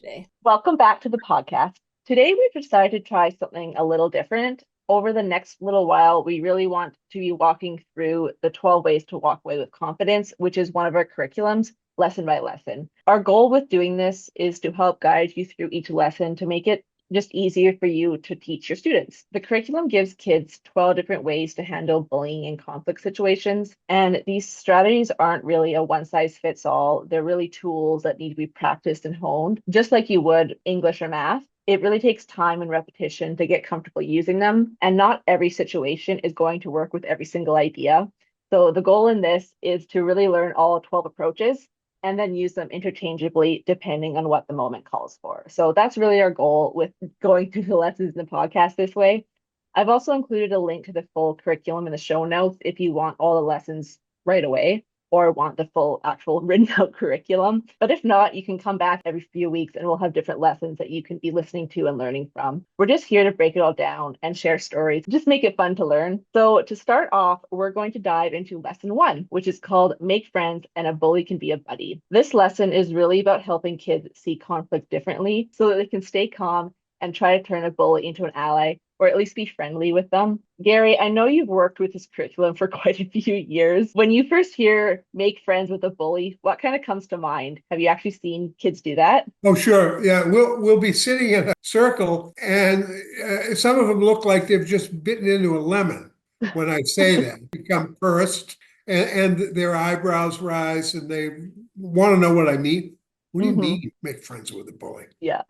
Today. Welcome back to the podcast. Today, we've decided to try something a little different. Over the next little while, we really want to be walking through the 12 ways to walk away with confidence, which is one of our curriculums, lesson by lesson. Our goal with doing this is to help guide you through each lesson to make it just easier for you to teach your students. The curriculum gives kids 12 different ways to handle bullying in conflict situations. And these strategies aren't really a one size fits all. They're really tools that need to be practiced and honed, just like you would English or math. It really takes time and repetition to get comfortable using them. And not every situation is going to work with every single idea. So the goal in this is to really learn all 12 approaches and then use them interchangeably depending on what the moment calls for. So that's really our goal with going through the lessons in the podcast this way. I've also included a link to the full curriculum in the show notes if you want all the lessons right away or want the full actual written out curriculum. But if not, you can come back every few weeks and we'll have different lessons that you can be listening to and learning from. We're just here to break it all down and share stories, just make it fun to learn. So to start off, we're going to dive into lesson 1, which is called Make Friends and a Bully Can Be a Buddy. This lesson is really about helping kids see conflict differently so that they can stay calm and try to turn a bully into an ally, or at least be friendly with them. Gary, I know you've worked with this curriculum for quite a few years. When you first hear make friends with a bully, what kind of comes to mind? Have you actually seen kids do that? Oh, sure. Yeah, we'll be sitting in a circle, and some of them look like they've just bitten into a lemon when I say that. Become pursed, and their eyebrows rise, and they want to know what I mean. What do you Hmm. mean, make friends with a bully? Yeah.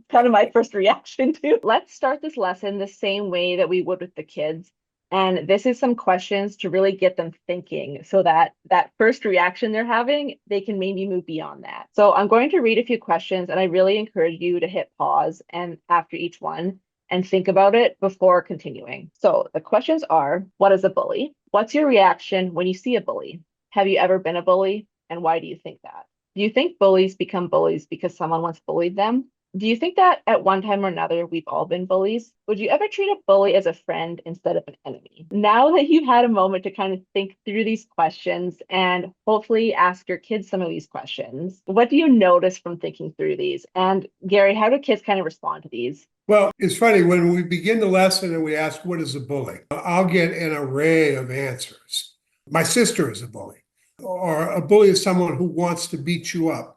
Kind of my first reaction too. Let's start this lesson the same way that we would with the kids. And this is some questions to really get them thinking so that that first reaction they're having, they can maybe move beyond that. So I'm going to read a few questions and I really encourage you to hit pause and after each one and think about it before continuing. So the questions are, what is a bully? What's your reaction when you see a bully? Have you ever been a bully? And why do you think that? Do you think bullies become bullies because someone once bullied them? Do you think that at one time or another we've all been bullies? Would you ever treat a bully as a friend instead of an enemy? Now that you've had a moment to kind of think through these questions and hopefully ask your kids some of these questions, what do you notice from thinking through these? And Gary, how do kids kind of respond to these? Well, it's funny when we begin the lesson and we ask, what is a bully? I'll get an array of answers. My sister is a bully, or a bully is someone who wants to beat you up.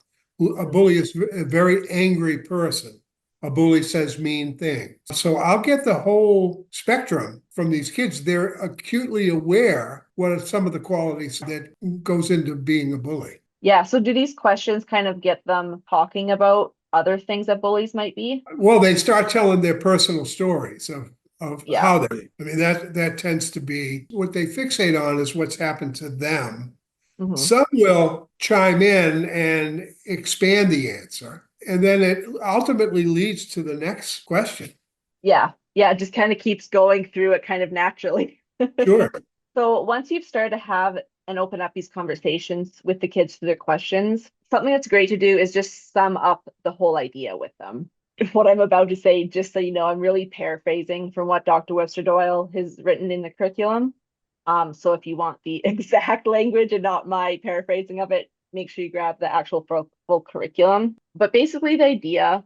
A bully is a very angry person. A bully says mean things. So I'll get the whole spectrum from these kids. They're acutely aware what are some of the qualities that goes into being a bully. Yeah, so do these questions kind of get them talking about other things that bullies might be? Well, they start telling their personal stories of Yeah. how they, I mean, that tends to be what they fixate on is what's happened to them. Hmm. Some will chime in and expand the answer. And then it ultimately leads to the next question. Yeah. Yeah, it just kind of keeps going through it kind of naturally. Sure. So once you've started to have and open up these conversations with the kids through their questions, something that's great to do is just sum up the whole idea with them. What I'm about to say, just so you know, I'm really paraphrasing from what Dr. Webster-Doyle has written in the curriculum. So if you want the exact language and not my paraphrasing of it, make sure you grab the actual full curriculum. But basically, the idea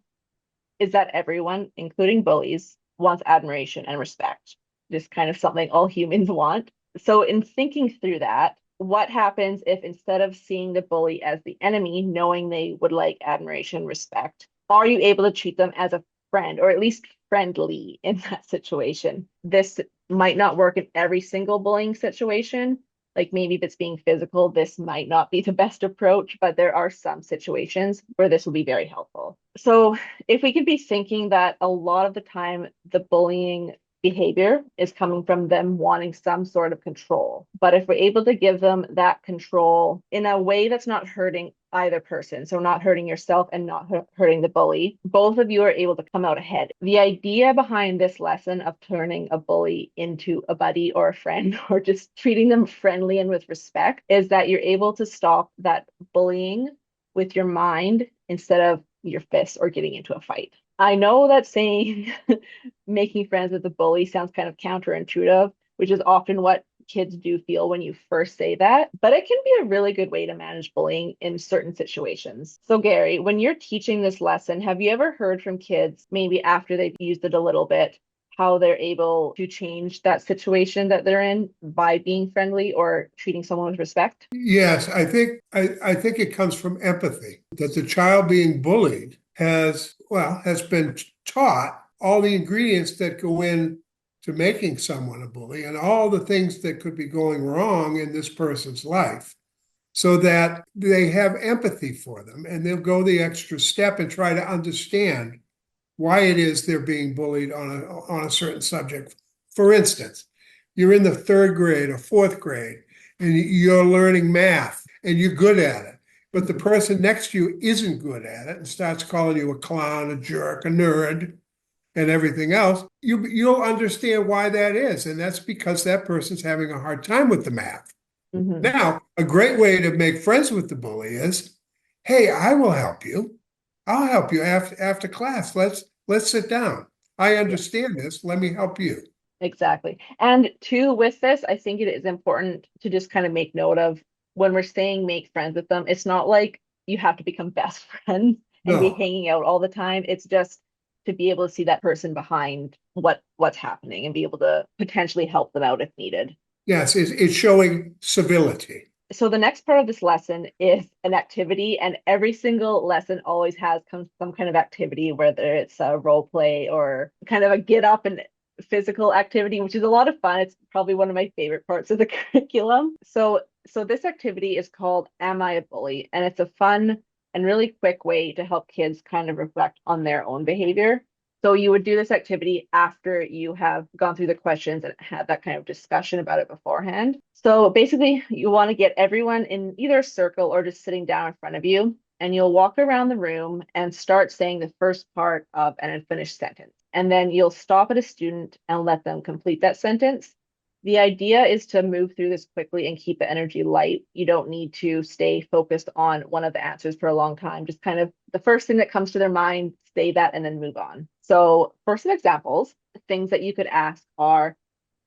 is that everyone, including bullies, wants admiration and respect. Just kind of something all humans want. So, in thinking through that, what happens if instead of seeing the bully as the enemy, knowing they would like admiration, respect, are you able to treat them as a friend or at least friendly in that situation? This might not work in every single bullying situation. Like maybe if it's being physical, this might not be the best approach, but there are some situations where this will be very helpful. So if we could be thinking that a lot of the time the bullying behavior is coming from them wanting some sort of control. But if we're able to give them that control in a way that's not hurting either person, so not hurting yourself and not hurting the bully, both of you are able to come out ahead. The idea behind this lesson of turning a bully into a buddy or a friend or just treating them friendly and with respect is that you're able to stop that bullying with your mind instead of your fists or getting into a fight. I know that saying making friends with a bully sounds kind of counterintuitive, which is often what kids do feel when you first say that, but it can be a really good way to manage bullying in certain situations. So, Gary, when you're teaching this lesson, have you ever heard from kids, maybe after they've used it a little bit, how they're able to change that situation that they're in by being friendly or treating someone with respect? Yes, I think it comes from empathy that the child being bullied has been taught all the ingredients that go in to making someone a bully and all the things that could be going wrong in this person's life so that they have empathy for them and they'll go the extra step and try to understand why it is they're being bullied on a certain subject. For instance, you're in the third grade or fourth grade and you're learning math and you're good at it, but the person next to you isn't good at it and starts calling you a clown, a jerk, a nerd, and everything else, you'll understand why that is. And that's because that person's having a hard time with the math. Mm-hmm. Now, a great way to make friends with the bully is, hey, I will help you. I'll help you after class. Let's sit down. I Yeah. understand this. Let me help you. Exactly. And two, with this, I think it is important to just kind of make note of when we're saying make friends with them, it's not like you have to become best friends and be No. hanging out all the time. It's just to be able to see that person behind what's happening and be able to potentially help them out if needed. Yes, it's showing civility. So the next part of this lesson is an activity, and every single lesson always has some kind of activity, whether it's a role play or kind of a get up and physical activity, which is a lot of fun. It's probably one of my favorite parts of the curriculum. So this activity is called Am I a Bully? And it's a fun and really quick way to help kids kind of reflect on their own behavior. So you would do this activity after you have gone through the questions and had that kind of discussion about it beforehand. So basically, you want to get everyone in either a circle or just sitting down in front of you, and you'll walk around the room and start saying the first part of an unfinished sentence. And then you'll stop at a student and let them complete that sentence. The idea is to move through this quickly and keep the energy light. You don't need to stay focused on one of the answers for a long time. Just kind of the first thing that comes to their mind, say that and then move on. So, for some examples, things that you could ask are,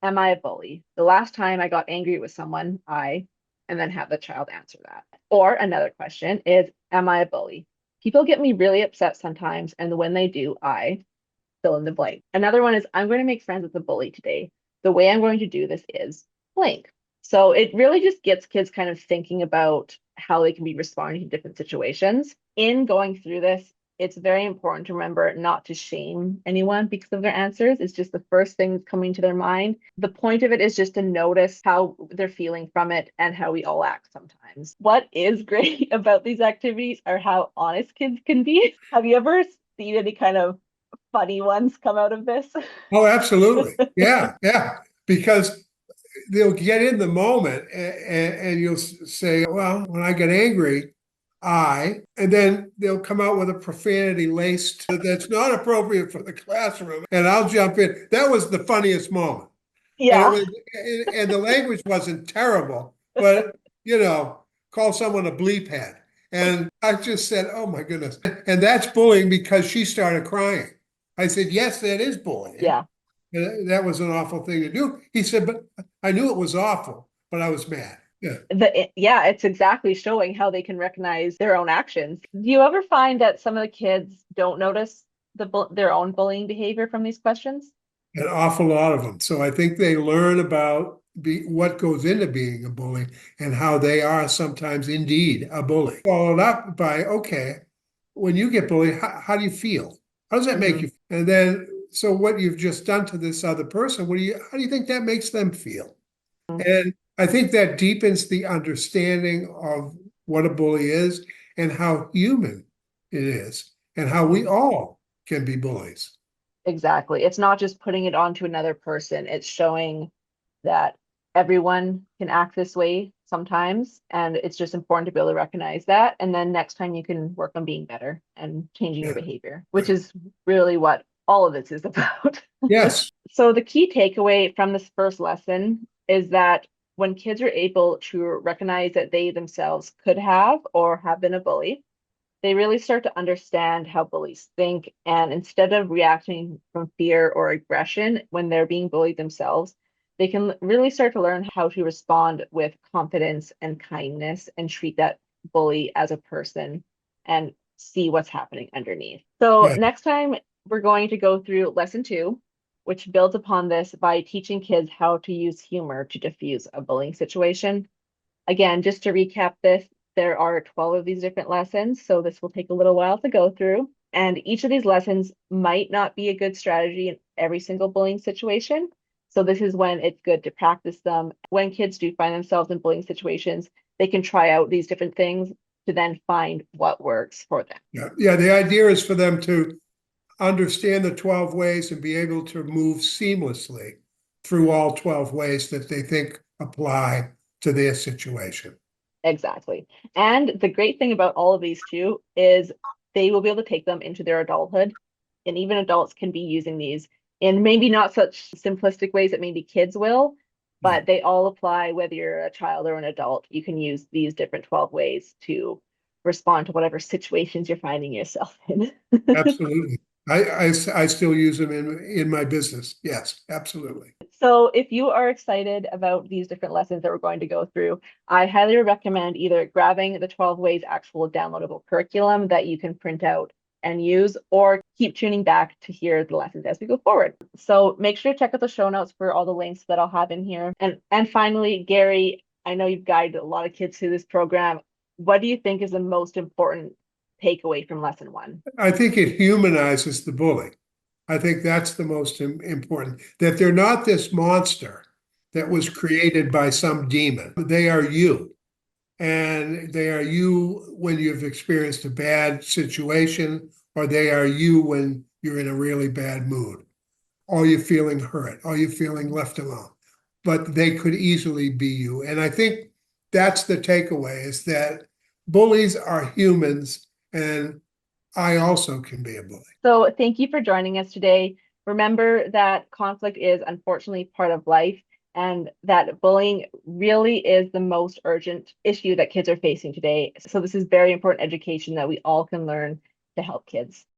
am I a bully? The last time I got angry with someone, and then have the child answer that. Or another question is, am I a bully? People get me really upset sometimes, and when they do, I fill in the blank. Another one is, I'm going to make friends with a bully today. The way I'm going to do this is blank. So it really just gets kids kind of thinking about how they can be responding to different situations. In going through this, it's very important to remember not to shame anyone because of their answers. It's just the first thing coming to their mind. The point of it is just to notice how they're feeling from it and how we all act sometimes. What is great about these activities are how honest kids can be. Have you ever seen any kind of funny ones come out of this? Oh, absolutely. Yeah, yeah. Because they'll get in the moment and you'll say, well, when I get angry, and then they'll come out with a profanity laced that's not appropriate for the classroom. And I'll jump in. That was the funniest moment. And it Yeah. was, and the language wasn't terrible, but call someone a bleep head. And I just said, oh my goodness. And that's bullying because she started crying. I said, yes, that is bullying. Yeah. And that was an awful thing to do. He said, but I knew it was awful, but I was mad. Yeah. Yeah, it's exactly showing how they can recognize their own actions. Do you ever find that some of the kids don't notice their own bullying behavior from these questions? An awful lot of them. So I think they learn about what goes into being a bully and how they are sometimes indeed a bully. Followed up by, okay, when you get bullied, how do you feel? How does that make Hmm. you? And then, so what you've just done to this other person, how do you think that makes them feel? And I think that deepens the understanding of what a bully is and how human it is and how we Hmm. all can be bullies. Exactly. It's not just putting it onto another person, it's showing that everyone can act this way sometimes. And it's just important to be able to recognize that. And then next time you can work on being better and changing your Yeah, behavior, which right. is really what all of this is about. Yes. So the key takeaway from this first lesson is that when kids are able to recognize that they themselves could have or have been a bully, they really start to understand how bullies think. And instead of reacting from fear or aggression when they're being bullied themselves, they can really start to learn how to respond with confidence and kindness and treat that bully as a person and see what's happening underneath. So Yeah, next time we're going to go through lesson 2, which builds upon this by teaching kids how to use humor to diffuse a bullying situation. Again, just to recap this, there are 12 of these different lessons, so this will take a little while to go through. And each of these lessons might not be a good strategy in every single bullying situation. So this is when it's good to practice them. When kids do find themselves in bullying situations, they can try out these different things to then find what works for them. yeah, yeah. The idea is for them to understand the 12 ways and be able to move seamlessly through all 12 ways that they think apply to their situation. Exactly. And the great thing about all of these too is they will be able to take them into their adulthood. And even adults can be using these in maybe not such simplistic ways that maybe kids will, Yeah, but they all apply whether you're a child or an adult. You can use these different 12 ways to respond to whatever situations you're finding yourself in. absolutely. I still use them in my business. Yes, absolutely. So if you are excited about these different lessons that we're going to go through, I highly recommend either grabbing the 12 Ways actual downloadable curriculum that you can print out and use, or keep tuning back to hear the lessons as we go forward. So make sure to check out the show notes for all the links that I'll have in here. And finally, Gary, I know you've guided a lot of kids through this program. What do you think is the most important takeaway from lesson 1? I think it humanizes the bully. I think that's the most important, that they're not this monster that was created by some demon. They are you. And they are you when you've experienced a bad situation, or they are you when you're in a really bad mood, or you're feeling hurt, or you're feeling left alone. But they could easily be you. And I think that's the takeaway, is that bullies are humans, and I also can be a bully. So thank you for joining us today. Remember that conflict is unfortunately part of life, and that bullying really is the most urgent issue that kids are facing today. So this is very important education that we all can learn to help kids.